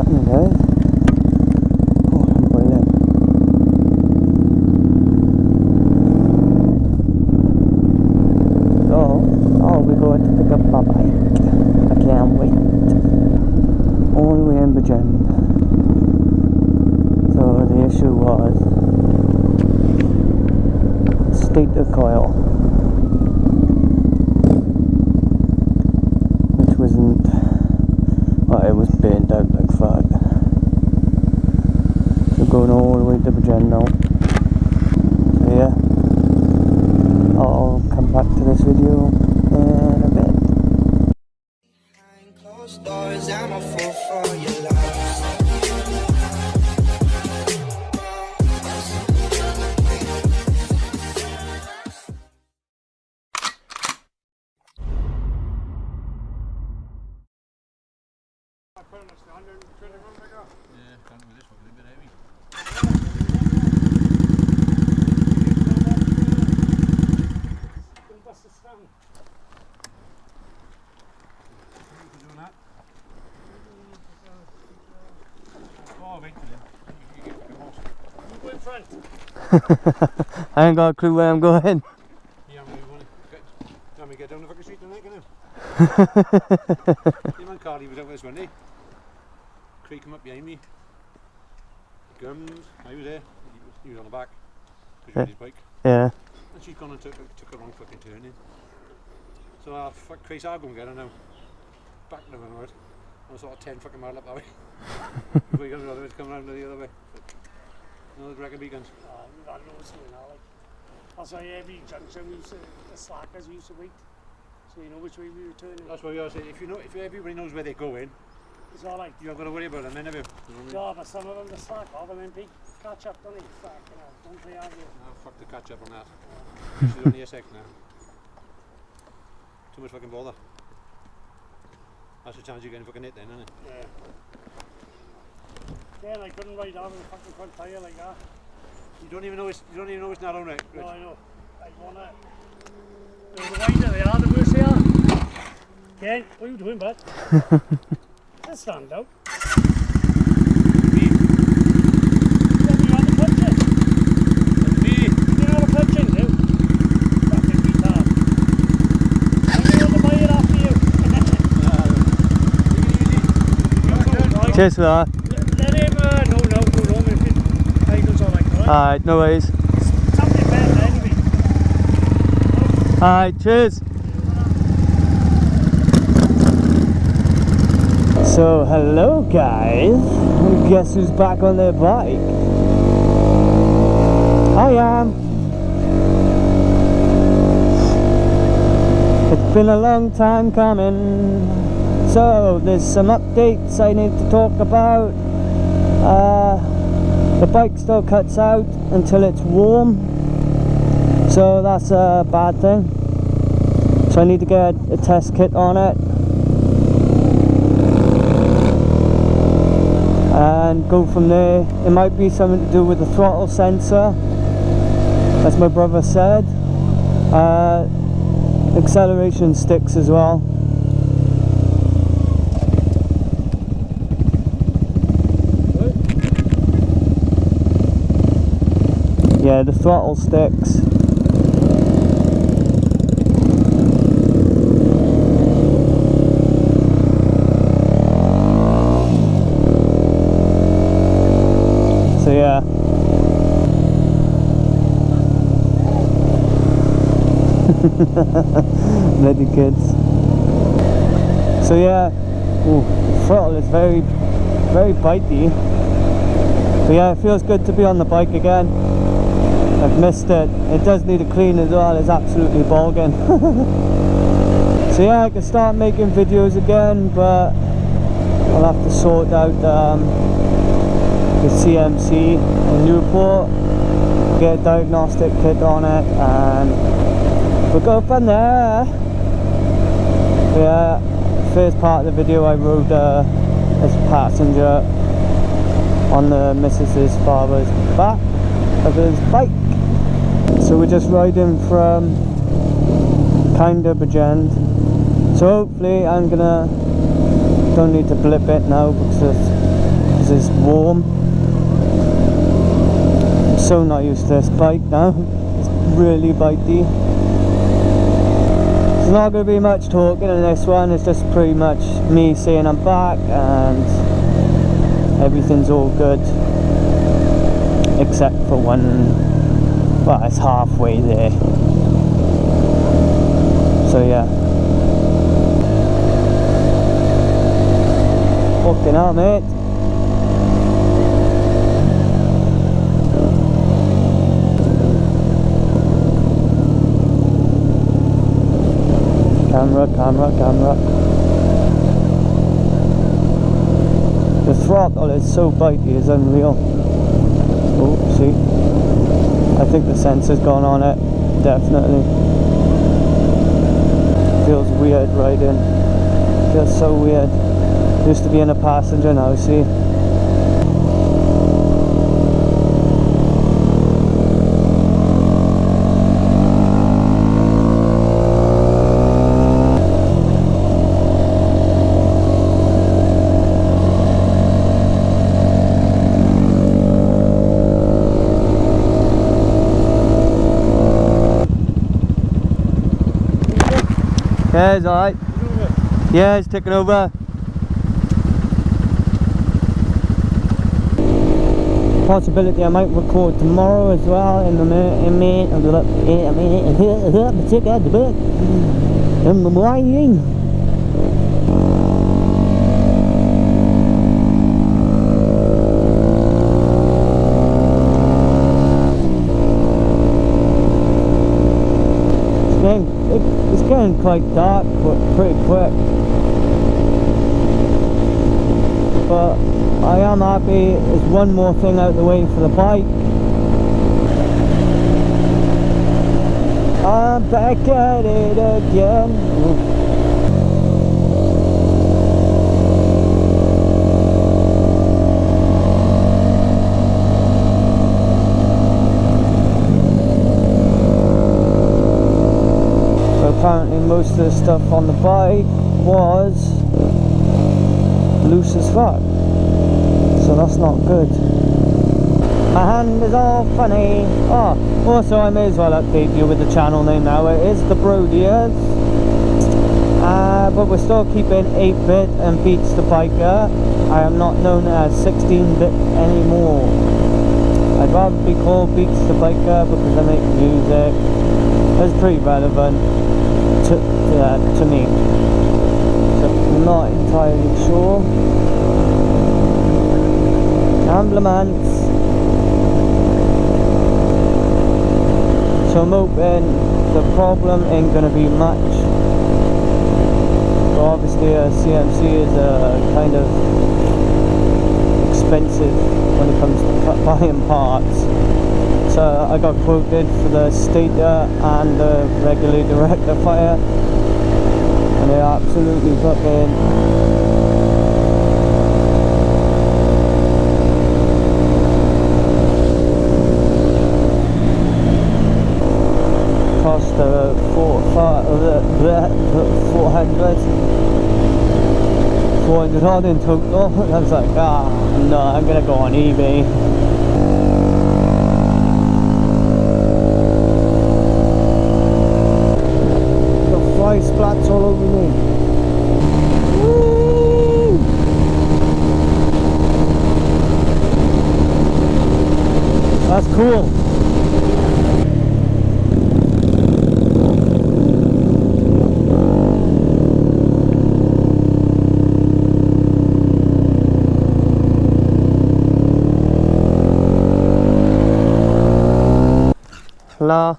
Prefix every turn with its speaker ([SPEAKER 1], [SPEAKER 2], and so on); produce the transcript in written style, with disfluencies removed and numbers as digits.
[SPEAKER 1] happening, guys? Oh, I'm boiling. So, we're going to pick up my bike. I can't wait. All the way in Bridgend. So the issue was stator coil, which wasn't, well, it was burnt out like fuck. So going all the way to Bridgend now. So yeah, I'll come back to this video in a bit. Behind closed doors, I'm a fool for your love. I ain't got a clue where I'm going.
[SPEAKER 2] Yeah, I'm get down the fucking street tonight, can you? Your man Carly was out this one day. Craig come up behind me. Gums, I was there. He was on the back. Because he had his bike.
[SPEAKER 1] Yeah.
[SPEAKER 2] And she's gone and took a wrong fucking turn in. So fuck Craig, I'll go and get her now. Back to the road. I was sort of 10 fucking miles up that way. Before he comes the other way, to come around the other way. Another dragon beacons.
[SPEAKER 3] Oh, we've had loads doing that, like. That's why every junction we used to, the slackers we used to wait. So you know which way we were turning.
[SPEAKER 2] That's why we always say, if everybody knows where they're going,
[SPEAKER 3] it's alright.
[SPEAKER 2] You haven't got to worry about them, then have you?
[SPEAKER 3] No, but some of them just slack off and then catch up, don't they? Fuck, you know, don't play hard.
[SPEAKER 2] No, fuck the catch up on that. She's only a sec now. Too much fucking bother. That's the chance you're getting fucking hit then, isn't it?
[SPEAKER 3] Yeah. Yeah, I couldn't ride on with a fucking front tyre like that.
[SPEAKER 2] You don't even know it's narrow, right?
[SPEAKER 3] No, I know. I wanna. The wider they are, the worse they are. Ken, what are you doing, bud? Let's stand out.
[SPEAKER 2] Me?
[SPEAKER 3] Yeah, you're on the clutch in.
[SPEAKER 2] Me?
[SPEAKER 3] You're on the clutch in, dude. Fucking retard. I'm going to buy it after you.
[SPEAKER 1] Cheers for that.
[SPEAKER 3] Let him, no, if it titles are like that.
[SPEAKER 1] Alright, no worries.
[SPEAKER 3] Something better anyway.
[SPEAKER 1] Alright, cheers. So, hello guys. Guess who's back on their bike? I am. It's been a long time coming. So, there's some updates I need to talk about. The bike still cuts out until it's warm, so that's a bad thing. So I need to get a test kit on it and go from there. It might be something to do with the throttle sensor, as my brother said. Acceleration sticks as well. Yeah, the throttle sticks. So yeah. Bloody kids. So yeah, ooh, the throttle is very bitey. But yeah, it feels good to be on the bike again. I've missed it. It does need a clean as well. It's absolutely bogging. So yeah, I can start making videos again, but I'll have to sort out the CMC in Newport, get a diagnostic kit on it, and we'll go from there. Yeah, first part of the video I rode as a passenger on the missus's father's back of his bike. So we're just riding from kinda Bridgend. So hopefully don't need to blip it now because warm. I'm so not used to this bike now. It's really bitey. There's not going to be much talking in this one. It's just pretty much me saying I'm back and everything's all good, except for one. Well, it's halfway there. So yeah. Fucking hell, mate. Camera. The throttle is so bitey, it's unreal. Oh, see? I think the sensor's gone on it, definitely. Feels weird riding. Feels so weird. Used to be in a passenger now, see? Yeah, it's alright. Yeah, it's taking over. Possibility I might record tomorrow as well in the morning. It's getting quite dark pretty quick, but I am happy. There's one more thing out the way for the bike. I'm back at it again. Apparently most of the stuff on the bike was loose as fuck, so that's not good. My hand is all funny. Oh, also I may as well update you with the channel name now. It is the Brodiers, but we're still keeping 8-bit and Beats the Biker. I am not known as 16-bit anymore. I'd rather be called Beats the Biker because I make music. It's pretty relevant to me. So I'm not entirely sure. Amblements. So I'm hoping the problem ain't gonna be much. But obviously a CMC is kind of expensive when it comes to buying parts. So I got quoted for the stator and the regulator rectifier, and they're absolutely fucking cost 400 odd in total. I was like, no, I'm gonna go on eBay. Fly splats all over me. Woo! That's cool. La.